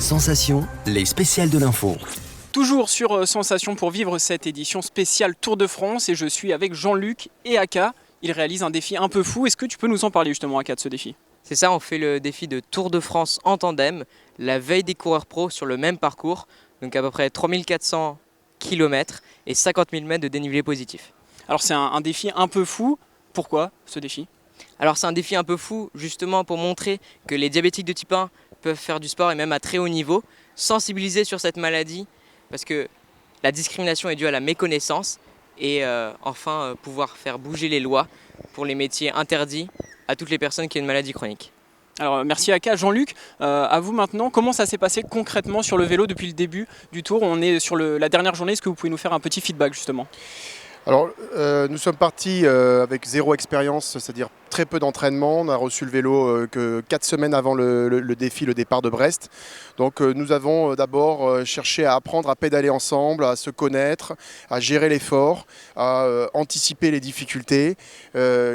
Sensation, les spéciales de l'info. Toujours sur Sensation pour vivre cette édition spéciale Tour de France et je suis avec Jean-Luc et Aka. Ils réalisent un défi un peu fou. Est-ce que tu peux nous en parler justement, Aka, de ce défi? C'est ça, on fait le défi de Tour de France en tandem, la veille des coureurs pros sur le même parcours, donc à peu près 3400 km et 50 000 mètres de dénivelé positif. Alors c'est un défi un peu fou. Pourquoi ce défi? Alors c'est un défi un peu fou justement pour montrer que les diabétiques de type 1 peuvent faire du sport et même à très haut niveau, sensibiliser sur cette maladie parce que la discrimination est due à la méconnaissance et enfin pouvoir faire bouger les lois pour les métiers interdits à toutes les personnes qui ont une maladie chronique. Alors merci Aka. Jean-Luc, à vous maintenant, comment ça s'est passé concrètement sur le vélo depuis le début du tour? On est sur la dernière journée, est-ce que vous pouvez nous faire un petit feedback justement? Alors, nous sommes partis avec zéro expérience, c'est-à-dire très peu d'entraînement. On a reçu le vélo que 4 semaines avant le défi, le départ de Brest. Donc nous avons d'abord cherché à apprendre à pédaler ensemble, à se connaître, à gérer l'effort, à anticiper les difficultés.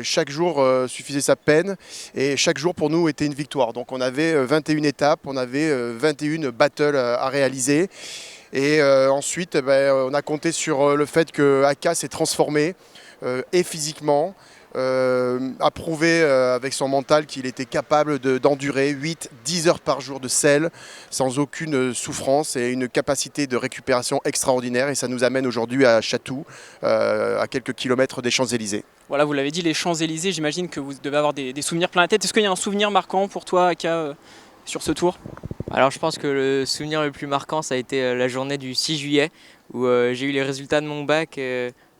Chaque jour suffisait sa peine et chaque jour pour nous était une victoire. Donc on avait 21 étapes, on avait 21 battles à réaliser. Et ensuite, on a compté sur le fait que Aka s'est transformé et physiquement, a prouvé avec son mental qu'il était capable d'endurer 8-10 heures par jour de selle sans aucune souffrance et une capacité de récupération extraordinaire. Et ça nous amène aujourd'hui à Chatou, à quelques kilomètres des Champs-Élysées. Voilà, vous l'avez dit, les Champs-Élysées, j'imagine que vous devez avoir des souvenirs plein la tête. Est-ce qu'il y a un souvenir marquant pour toi, Aka, sur ce tour? Alors je pense que le souvenir le plus marquant ça a été la journée du 6 juillet où j'ai eu les résultats de mon bac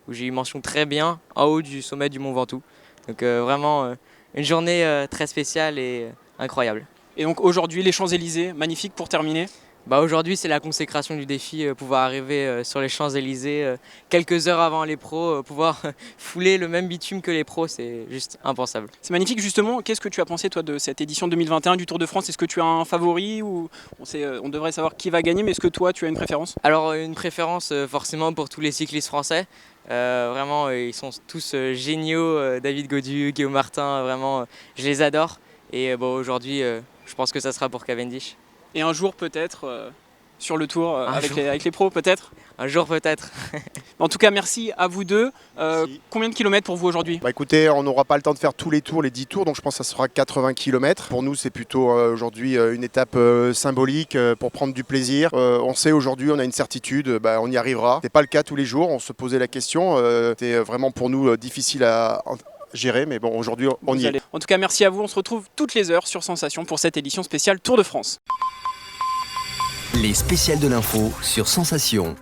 où j'ai eu mention très bien en haut du sommet du Mont Ventoux. Donc vraiment une journée très spéciale et incroyable. Et donc aujourd'hui les Champs-Élysées, magnifique pour terminer. Aujourd'hui c'est la consécration du défi, pouvoir arriver sur les Champs-Élysées quelques heures avant les pros, pouvoir fouler le même bitume que les pros, c'est juste impensable. C'est magnifique justement, qu'est-ce que tu as pensé toi de cette édition 2021 du Tour de France? Est-ce que tu as un favori ou on devrait savoir qui va gagner, mais est-ce que toi tu as une préférence? Alors une préférence forcément pour tous les cyclistes français, vraiment ils sont tous géniaux, David Gaudu, Guillaume Martin, vraiment je les adore et aujourd'hui je pense que ça sera pour Cavendish. Et un jour peut-être sur le tour avec les pros peut-être? Un jour peut-être. En tout cas merci à vous deux. Combien de kilomètres pour vous aujourd'hui? Écoutez, on n'aura pas le temps de faire tous les tours, les 10 tours, donc je pense que ça sera 80 km. Pour nous c'est plutôt aujourd'hui une étape symbolique pour prendre du plaisir. On sait aujourd'hui, on a une certitude, on y arrivera. Ce n'est pas le cas tous les jours, on se posait la question. C'était vraiment pour nous difficile à gérer, mais bon, aujourd'hui on y est. En tout cas merci à vous, on se retrouve toutes les heures sur Sensation pour cette édition spéciale Tour de France. Les spéciales de l'info sur Sensation.